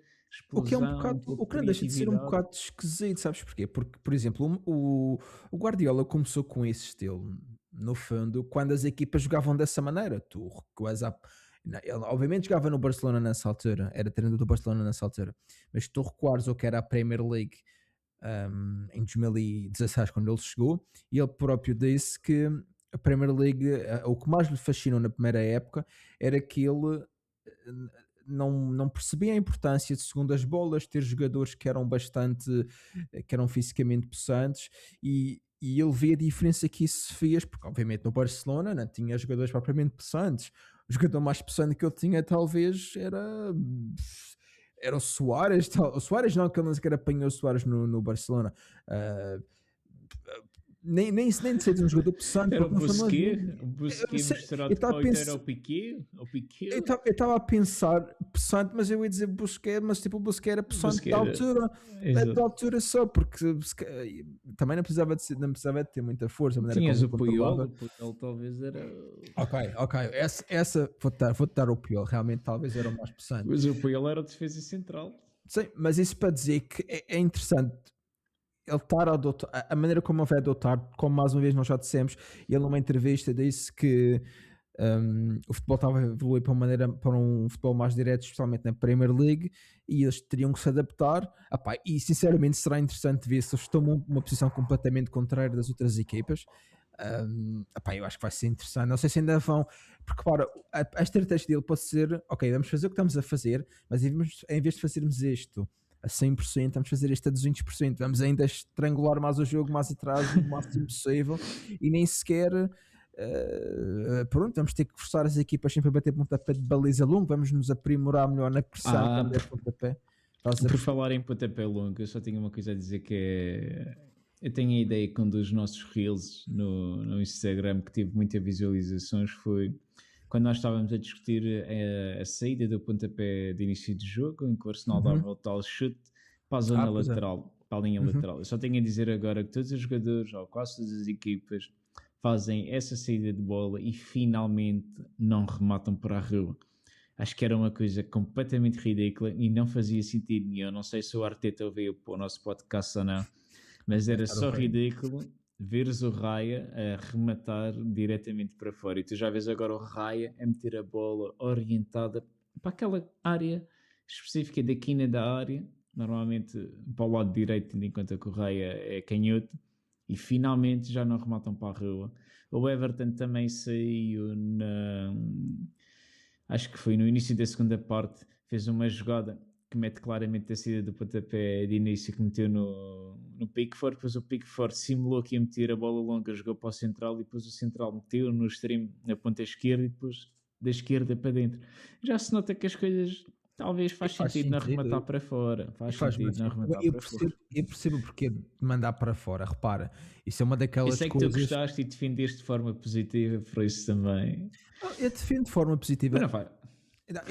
O que é um explosão, bocado, um pouco o de que não deixa de ser um criatividade. bocado esquisito, sabes porquê? Porque, por exemplo, o Guardiola começou com esse estilo, no fundo, quando as equipas jogavam dessa maneira. Tu recuas ele obviamente jogava no Barcelona nessa altura, era treinador do Barcelona nessa altura, mas se tu recuares o que era a Premier League em 2016, quando ele chegou, e ele próprio disse que a Premier League, o que mais lhe fascinou na primeira época era que ele não percebia a importância de segundas bolas, ter jogadores que eram bastante, que eram fisicamente possantes, e ele vê a diferença que isso fez, porque obviamente no Barcelona não tinha jogadores propriamente possantes. O jogador mais possante que ele tinha talvez era o Suárez, o Suárez não, que ele nem sequer apanhou o Suárez no Barcelona. Uh, nem de ser um jogador possante, Era porque no fundo não havia. O Eu Busquets eu misturado estava com a o era pensar, o Piquet, eu estava a pensar possante, mas eu ia dizer Busquets, mas tipo o Busquets era o possante Busquets era, da exato. altura só, porque também não precisava de ter muita força, a maneira como Tinhas ele o controlava. Puyol talvez era, Ok, essa vou-te dar o pior, realmente talvez era o mais possante. mas o Puyol era o defesa central. Sim, mas isso para dizer que é interessante ele estar a adotar, a maneira como ele vai adotar, como mais uma vez nós já dissemos, ele numa entrevista disse que o futebol estava a evoluir para um futebol mais direto, especialmente na Premier League, e eles teriam que se adaptar. E sinceramente será interessante ver se eles tomam uma posição completamente contrária das outras equipas. Eu acho que vai ser interessante. Não sei se ainda vão, porque para a estratégia dele pode ser: ok, vamos fazer o que estamos a fazer, mas em vez de fazermos isto a 100%, vamos fazer isto a 200%, vamos ainda estrangular mais o jogo mais atrás o máximo possível, e nem sequer pronto, vamos ter que forçar as equipas sempre a bater pontapé de baliza longo, vamos nos aprimorar melhor na pressão quando é pontapé. Por falar em pontapé longo, eu só tenho uma coisa a dizer, que é... Eu tenho a ideia que um dos nossos reels no Instagram, que teve muitas visualizações, foi quando nós estávamos a discutir a saída do pontapé de início de jogo, em que o Arsenal dava o tal chute para a zona Pois é. lateral, para a linha lateral. Eu só tenho a dizer agora que todos os jogadores, ou quase todas as equipas, fazem essa saída de bola e finalmente não rematam para a rua. Acho que era uma coisa completamente ridícula e não fazia sentido nenhum. Não sei se o Arteta veio para o nosso podcast ou não, mas Deve era estar a só ouvir. ridículo. veres o Raya a rematar diretamente para fora e tu já vês agora o Raya a meter a bola orientada para aquela área específica da quina da área, normalmente para o lado direito, tendo em conta que o Raya é canhoto, e finalmente já não rematam para a rua. O Everton também saiu acho que foi no início da segunda parte, fez uma jogada que mete claramente a saída do pontapé de início que meteu no Pickford, depois o Pickford simulou que ia meter a bola longa, jogou para o central e depois o central meteu no extremo na ponta esquerda e depois da esquerda para dentro. Já se nota que as coisas talvez E faz faz sentido não sentido. arrematar para fora, E faz faz sentido muito não sentido. arrematar para fora. Eu percebo porque de mandar para fora. Repara, isso é uma Eu daquelas sei que tu coisas. gostaste e defendeste de forma positiva, por isso também. Não, eu defendo de forma Mas positiva. não faz. Não,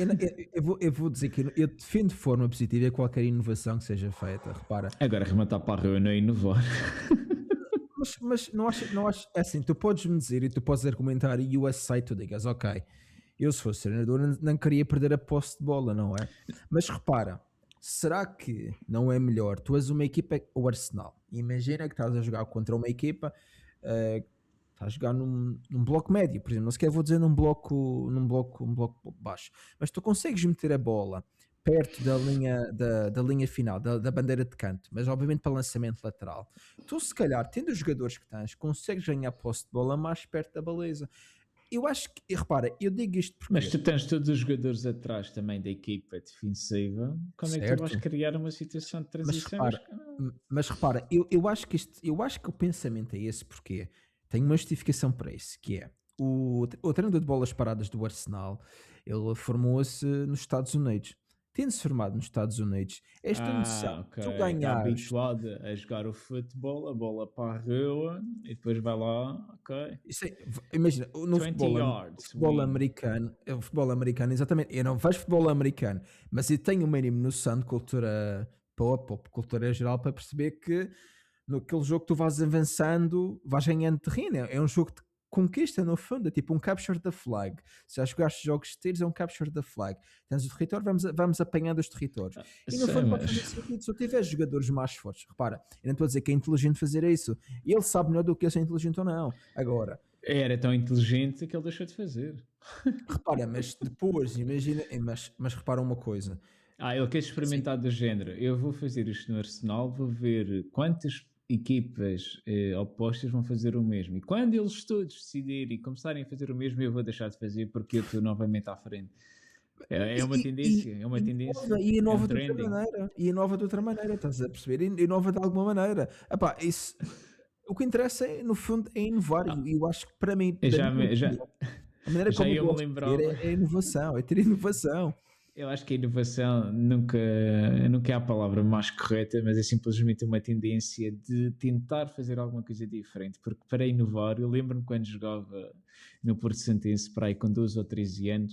eu vou dizer que eu defendo de forma positiva qualquer inovação que seja feita. Repara, Agora arrematar para a rua não é inovar. mas não acho, é assim, tu podes me dizer e tu podes argumentar e o aceito, tu digas, ok, eu se fosse treinador não queria perder a posse de bola, não é? Mas repara, será que não é melhor? Tu és uma equipa, o Arsenal, imagina que estás a jogar contra uma equipa, estás a jogar num bloco médio, por exemplo, não sequer vou dizer um bloco baixo, mas tu consegues meter a bola perto da linha final, da bandeira de canto, mas obviamente para lançamento lateral. Tu, se calhar, tendo os jogadores que tens, consegues ganhar posse de bola mais perto da baliza. Eu acho que, e repara, eu digo isto Mas porque, tu tens todos os jogadores atrás também da equipa defensiva. Como é que tu vais certo, criar uma situação de mas transição? Eu repara, acho que não. eu acho que eu acho que o pensamento é esse porque tem uma justificação para isso, que é o treinador de bolas paradas do Arsenal, ele formou-se nos Estados Unidos. Tendo-se formado nos Estados Unidos, esta noção, Ok. tu Está ganhares. habituado a jogar o futebol, a bola para a rua e depois vai lá, ok. Imagina, 20 o yards, futebol win. americano, exatamente, eu não vejo futebol americano, mas eu tenho o mínimo noção de cultura pop, cultura geral, para perceber que naquele jogo que tu vais avançando, vais ganhando terreno, é um jogo de conquista no fundo, é tipo um capture the flag. Se já jogaste jogos de tiros, é um capture the flag. Tens o território, vamos apanhando os territórios. E no Sei, fundo pode fazer mas. sentido se eu tiver jogadores mais fortes. Repara, eu não estou a dizer que é inteligente fazer isso. Ele sabe melhor do que eu ser inteligente ou não. Agora, Era tão inteligente que ele deixou de fazer. repara, mas depois, imagina, mas repara uma coisa. Ele quer Assim, experimentar do género. Eu vou fazer isto no Arsenal, vou ver quantas equipas opostas vão fazer o mesmo. E quando eles todos decidirem e começarem a fazer o mesmo, eu vou deixar de fazer porque eu estou novamente à frente. É uma tendência, é uma tendência, é um inova de outra trending. maneira, e inova de outra maneira, estás a perceber? Inova de alguma maneira. Epá, isso, o que interessa é, no fundo, é inovar, Ah, e eu acho que eu na já, minha já, opinião, a maneira já como eu eu me gosto de ver lembrava. é inovação, é ter inovação. Eu acho que a inovação nunca é a palavra mais correta, mas é simplesmente uma tendência de tentar fazer alguma coisa diferente. Porque para inovar, eu lembro-me quando jogava no Porto Santense, para aí com 12 ou 13 anos,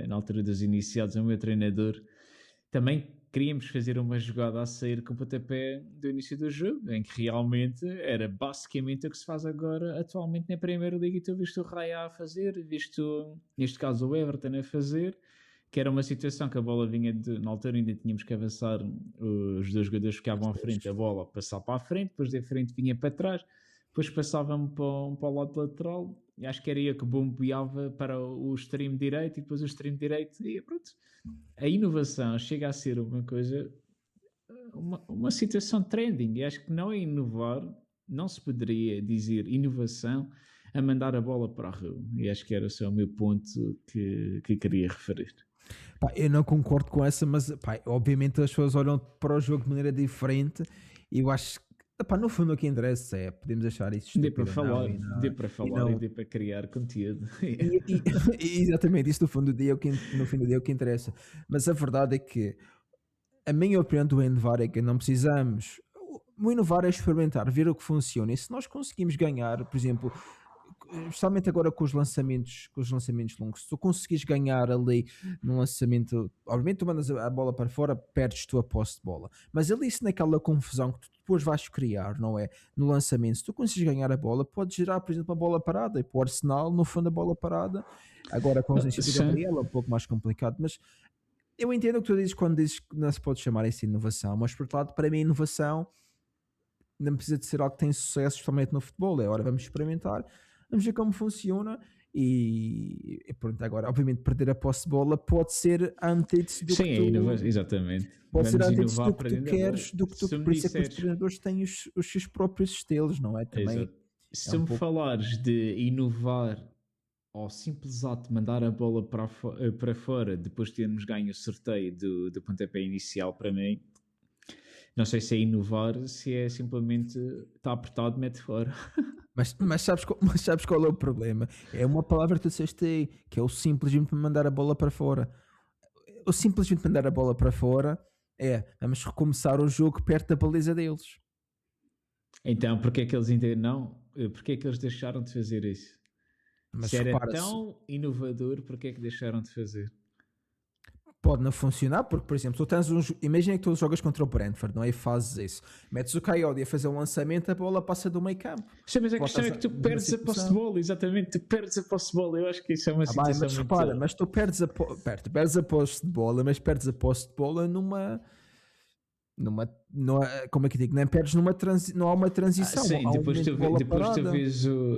na altura dos iniciados, o meu treinador também queríamos fazer uma jogada a sair com o pontapé do início do jogo, em que realmente era basicamente o que se faz agora atualmente na Primeira Liga e tu viste o Raya a fazer, visto neste caso o Everton a fazer, que era uma situação que a bola vinha na altura ainda tínhamos que avançar, os dois jogadores ficavam à frente, a bola passava para a frente, depois da frente vinha para trás, depois passavam para o lado lateral, e acho que era eu que bombeava para o extremo direito, e depois o extremo direito, e pronto. A inovação chega a ser uma coisa, uma situação trending, e acho que não é inovar, não se poderia dizer inovação a mandar a bola para a rua, e acho que era só o meu ponto que queria referir. Pá, eu não concordo com essa, mas pá, obviamente as pessoas olham para o jogo de maneira diferente, e eu acho que, pá, no fundo o que interessa é, podemos achar isso Dê para estúpido ou não, falar, dê para e falar e não, dê para criar conteúdo. exatamente, isso no fundo do dia no fim do dia é o que interessa. Mas a verdade é que a minha opinião do inovar é que não precisamos. O inovar é experimentar, ver o que funciona. E se nós conseguimos ganhar, por exemplo, especialmente agora com os lançamentos longos, se tu conseguires ganhar ali no lançamento, obviamente tu mandas a bola para fora, perdes tu a posse de bola. Mas ali, se naquela confusão que tu depois vais criar, não é? No lançamento, se tu conseguires ganhar a bola, pode gerar, por exemplo, a bola parada. E para o Arsenal, no fundo, a bola parada. Agora, com a ausência do Sim. Gabriel, é um pouco mais complicado, mas eu entendo o que tu dizes quando dizes que não se pode chamar isso de inovação, mas por outro lado, para mim, inovação não precisa de ser algo que tem sucesso, especialmente no futebol. É hora, vamos experimentar, vamos ver como funciona. E pronto, agora, obviamente, perder a posse de bola pode ser a antítese do Sim, que tu. exatamente. Pode ser Vamos a antítese inovar do que para tu dentro da bola. queres, do que tu. Se me Por isso é que os disseres, treinadores têm os seus próprios estilos, não é? Também exato. Se é tu um me pouco. falares de inovar ao simples ato de mandar a bola para fora depois de termos ganho o sorteio do pontapé inicial, para mim, não sei se é inovar, se é simplesmente está apertado, mete fora. Mas mas sabes qual é o problema? É uma palavra que tu disseste aí, que é o simplesmente mandar a bola para fora. O simplesmente mandar a bola para fora é vamos recomeçar o jogo perto da baliza deles. Então, porque é que eles ainda não? Porque é que eles deixaram de fazer isso? Se Mas era repara-se, tão inovador, porque é que deixaram de fazer? pode não funcionar, porque, por exemplo, imagina que tu jogas contra o Brentford, não é? E fazes isso. Metes o Coyote a fazer um lançamento, a bola passa do meio campo. Sim, mas a questão Botas é que tu na perdes a posse de situação. bola, exatamente, tu perdes a posse de bola. Eu acho que isso é uma Ah, bem, situação mas muito. repara, mas tu perdes a posse de bola, mas perdes a posse de bola como é que eu digo? Nem perdes não há uma transição, Sim, há um depois momento de bola depois parada.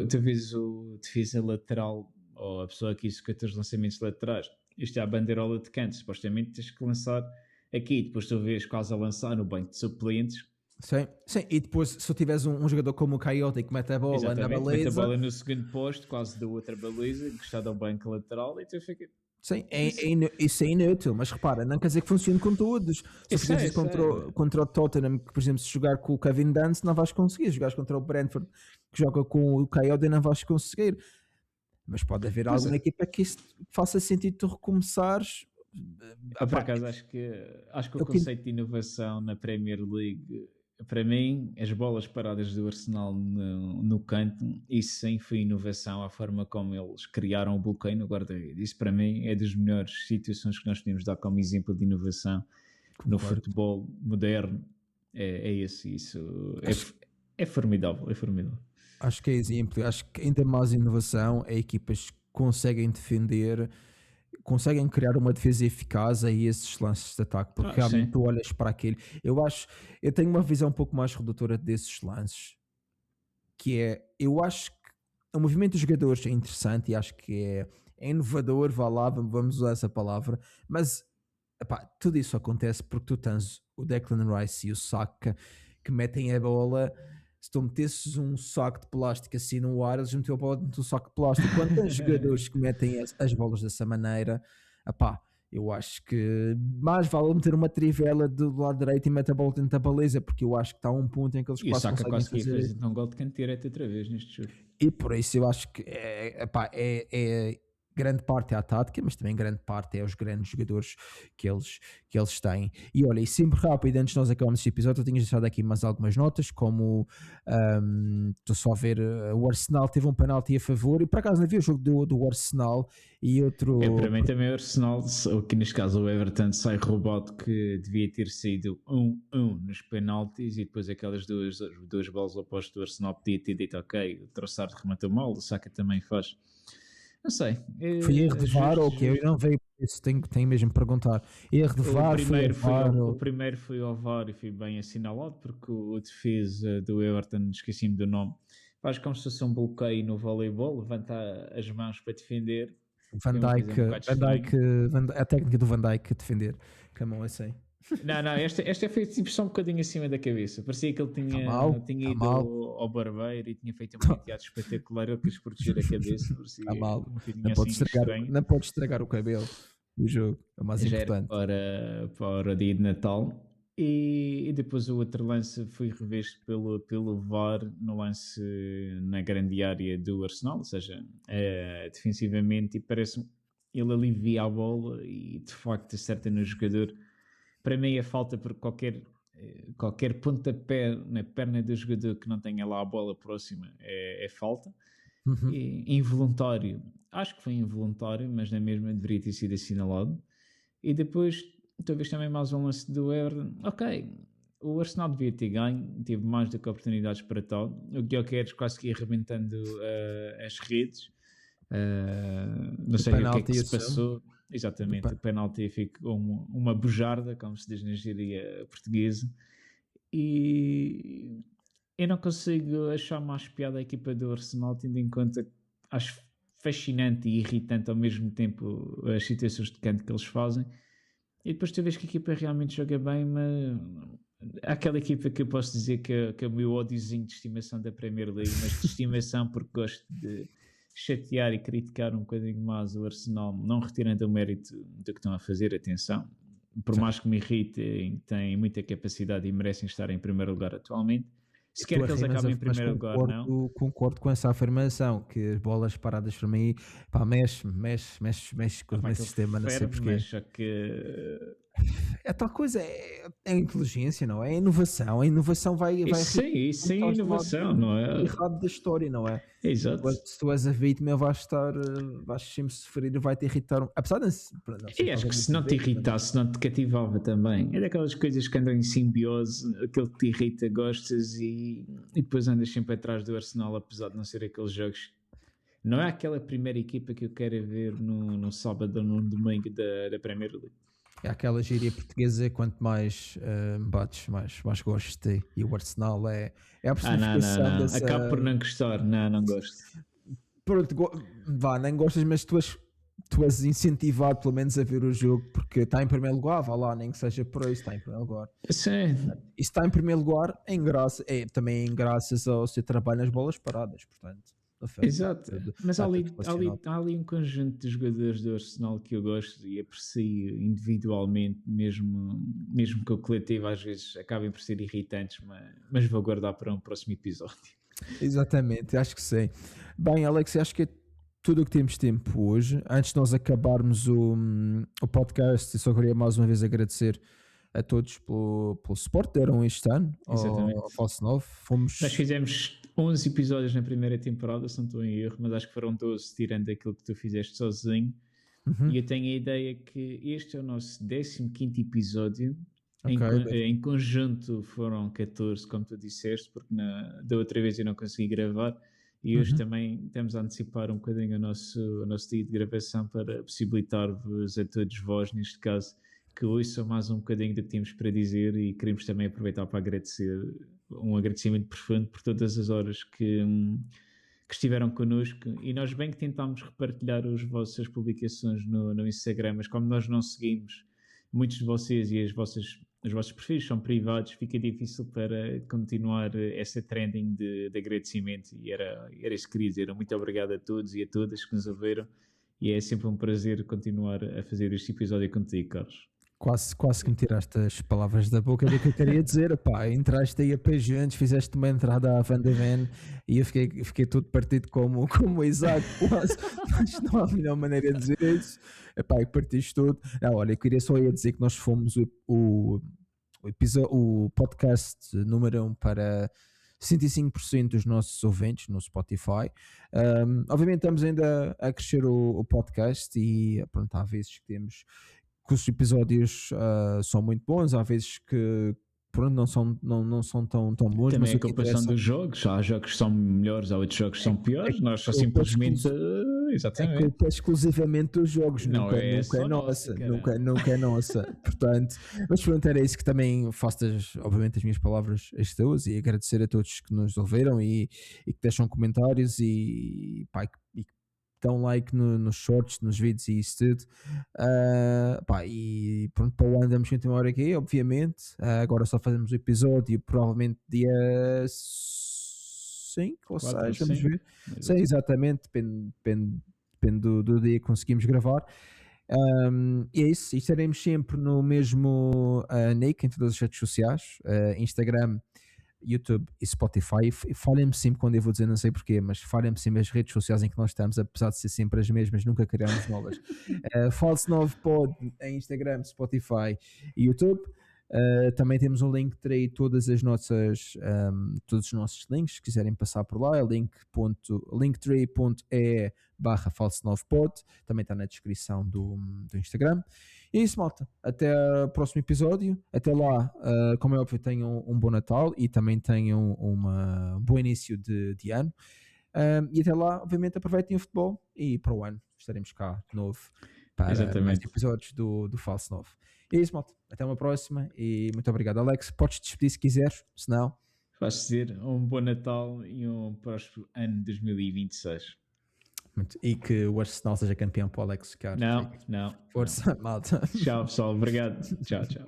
tu vês o defesa lateral ou a pessoa que executa os lançamentos laterais. Isto é a bandeirola de canto, supostamente tens que lançar aqui. Depois tu vês quase a lançar no banco de suplentes. Sim, sim. E depois, se tu tiveres um jogador como o Coyote que mete a bola na Exatamente, mete a baliza, bola no segundo posto, quase da outra baliza, encostado ao banco lateral, e tu fica. sim, Isso, isso é inútil. Mas repara, não quer dizer que funcione com todos. Se tu fizeres isso isso é. contra o Tottenham, que, por exemplo, se jogar com o Kevin Dance, não vais conseguir. Se jogares contra o Brentford, que joga com o Coyote, não vais conseguir. Mas pode haver Mas alguma equipa que isso faça sentido tu recomeçares. eu, por Epá, acaso, acho que o eu que- conceito de inovação na Premier League, para mim, as bolas paradas do Arsenal no canto, isso sim foi inovação, a forma como eles criaram o bloqueio no guarda-redes. Isso, para mim, é das melhores situações que nós podemos dar como exemplo de inovação no concordo. futebol moderno. É esse, isso Acho, é formidável, é formidável. acho que é exemplo. Acho que ainda mais inovação é equipas que conseguem defender, conseguem criar uma defesa eficaz a esses lances de ataque, porque realmente Sim. tu olhas para aquele. Eu tenho uma visão um pouco mais redutora desses lances, que é, eu acho que o movimento dos jogadores é interessante e acho que é inovador, vá lá, vamos usar essa palavra, mas epá, tudo isso acontece porque tu tens o Declan Rice e o Saka que metem a bola. Se tu metesses um saco de plástico assim no ar, eles meteram a bola dentro do saco de plástico. Quando tens jogadores que metem as bolas dessa maneira, epá, eu acho que mais vale meter uma trivela do lado direito e meter a bola dentro da baliza, porque eu acho que está a um ponto em que eles E o quase Saka conseguem quase que ia fazer fazer isso. um gol de canto direto outra vez neste jogo. E por isso eu acho que epá, grande parte é a tática, mas também grande parte é os grandes jogadores que eles têm. E olha, e sempre rápido, antes de nós acabarmos este episódio, eu tinha deixado aqui mais algumas notas, como estou só a ver, o Arsenal teve um penalti a favor, e por acaso não vi o jogo do Arsenal e Para outro. mim também o Arsenal, ou que neste caso o Everton sai roubado que devia ter saído 1-1 nos penaltis e depois aquelas duas bolas opostas do Arsenal podia ter dito ok, o Trossard rematou mal, o Saka também faz. Não sei, Foi erro é de VAR justo, ou o quê? Eu justo. não veio isso, tenho mesmo que perguntar. Erro de VAR, foi a VAR. O primeiro foi ao VAR e foi bem assinalado porque o defesa do Everton, esqueci-me do nome, faz como se fosse um bloqueio no voleibol, levanta as mãos para defender. Van Foi uma coisa Dijk, um bocado Van Dijk, estranha. a técnica do Van Dijk defender, que a mão é assim. Não, esta foi tipo, só um bocadinho acima da cabeça. Parecia que ele Está tinha, mal, tinha está ido mal, ao barbeiro e tinha feito um penteado espetacular. Ele quis proteger a cabeça, está parecia mal. uma Não coisinha pode assim estragar, estranha. não pode estragar o cabelo do jogo, é o mais Já era importante. para o dia de Natal. E depois o outro lance foi revisto pelo VAR no lance na grande área do Arsenal, ou seja, defensivamente, e parece-me ele alivia a bola e de facto acerta no jogador. Para mim é falta porque qualquer pontapé na perna do jogador que não tenha lá a bola próxima é falta. Uhum. E, involuntário, acho que foi involuntário, mas na mesma deveria ter sido assinalado. E depois, talvez também mais um lance do Everton. Ok, o Arsenal devia ter ganho, teve mais do que oportunidades para tal. O Gyökeres quase que ia arrebentando as redes. Não O sei o que é penalti que se assume. passou. Exatamente, o penalti ficou uma bujarda, como se diz na gíria portuguesa. E eu não consigo achar mais piada a equipa do Arsenal, tendo em conta que acho fascinante e irritante ao mesmo tempo as situações de canto que eles fazem. E depois tu vês que a equipa realmente joga bem, mas há aquela equipa que eu posso dizer que é o meu ódiozinho de estimação da Premier League, mas de estimação porque gosto de chatear e criticar um bocadinho mais o Arsenal, não retirando o mérito do que estão a fazer, atenção. Por Sim. mais que me irritem, têm muita capacidade e merecem estar em primeiro lugar atualmente. Se Tu quer que eles arrimas acabem em primeiro lugar, não. concordo com essa afirmação, que as bolas paradas para mim, pá, mexe com o Opá, meu aquele sistema, não sei ferve, porquê. mas só que É tal coisa, é inteligência, não é? É inovação. A inovação vai isso é estás do inovação, não é? errado da história, não é? Exato. Se tu és a vítima, vais sempre sofrer e vai-te irritar. Apesar de não ser E acho que se propriamente não te vítima, irritasse, não te cativava também. É daquelas coisas que andam em simbiose, aquele que te irrita, gostas e depois andas sempre atrás do Arsenal, apesar de não ser aqueles jogos. Não é aquela primeira equipa que eu quero ver no sábado ou no domingo da Premier League. é aquela gíria portuguesa, quanto mais bates, mais gosto de ti. E o Arsenal é a personificação Não. dessa. Acabo por não gostar. Não gosto. Pronto, vá, nem gostas, mas tu és incentivado pelo menos a ver o jogo porque está em primeiro lugar, vá lá, nem que seja por isso, está em primeiro lugar. Sim. E se está em primeiro lugar, também graças ao seu trabalho nas bolas paradas, portanto. Exato, mas há Está ali, tudo há, ali, relacionado. há ali um conjunto de jogadores do Arsenal que eu gosto e aprecio individualmente, mesmo que o coletivo às vezes acabem por ser irritantes, mas vou guardar para um próximo episódio. Exatamente, acho que sim. Bem, Alex, acho que é tudo o que temos tempo hoje. Antes de nós acabarmos o podcast, eu só queria mais uma vez agradecer a todos pelo suporte que deram este ano ao Falso 9. Nós fizemos 11 episódios na primeira temporada, se não estou em erro, mas acho que foram 12 tirando aquilo que tu fizeste sozinho. Uhum. E eu tenho a ideia que este é o nosso 15º episódio. Okay, em conjunto foram 14, como tu disseste, porque da outra vez eu não consegui gravar. E hoje também estamos a antecipar um bocadinho o nosso dia de gravação para possibilitar-vos a todos vós, neste caso, que ouçam mais um bocadinho do que temos para dizer e queremos também aproveitar para agradecer, um agradecimento profundo por todas as horas que estiveram connosco e nós bem que tentámos repartilhar as vossas publicações no Instagram, mas como nós não seguimos muitos de vocês e os vossos perfis são privados, fica difícil para continuar essa trending de agradecimento e era isso que queria dizer. Muito obrigado a todos e a todas que nos ouviram e é sempre um prazer continuar a fazer este episódio contigo, Carlos. Quase que me tiraste as palavras da boca do que eu queria dizer. Pá, entraste aí a pé juntos, fizeste uma entrada à Van de Ven e eu fiquei todo partido como o Isaac, quase. Mas não há a melhor maneira de dizer isso. Epá, partiste tudo. Não, olha, eu queria só ir dizer que nós fomos o podcast número 1 para 65% dos nossos ouvintes no Spotify. Obviamente estamos ainda a crescer o podcast e pronto, há vezes que temos que os episódios são muito bons, há vezes que pronto, não são tão bons. Também mas é a comparação dos jogos, há jogos que são melhores, há outros jogos que são piores, nós só simplesmente é culpa exclusivamente dos jogos, não nunca é nossa, nunca é nossa. Portanto, mas pronto, era isso que também faço obviamente as minhas palavras as tuas e agradecer a todos que nos ouviram e que deixam comentários e dão like nos shorts, nos vídeos e isso tudo. E pronto, para o ano vamos continuar aqui, obviamente. Agora só fazemos o episódio, provavelmente dia 5 ou 6, vamos ver. Sim, exatamente, depende do dia que conseguimos gravar. E é isso, estaremos sempre no mesmo nick em todas as redes sociais, Instagram, YouTube e Spotify. E falem-me sempre quando eu vou dizer, não sei porquê, mas falem-me sempre as redes sociais em que nós estamos, apesar de ser sempre as mesmas, nunca criamos novas. Falso 9 Pod em Instagram, Spotify e YouTube. Também temos um link, terei todos os nossos links, se quiserem passar por lá, é linktree.ee/falso9pod, também está na descrição do Instagram. E é isso, malta, até o próximo episódio, até lá, como é óbvio, tenham um bom Natal e também tenham um bom início de ano, e até lá, obviamente, aproveitem o futebol e para o ano estaremos cá de novo para mais episódios do Falso 9. É isso, malta. Até uma próxima e muito obrigado, Alex. Podes te despedir se quiseres, se não. Faz dizer um bom Natal e um próspero ano 2026. E que o Arsenal seja campeão para o Alex Carr. Não, não, não. Força, malta. Tchau, pessoal. Obrigado. Tchau, tchau.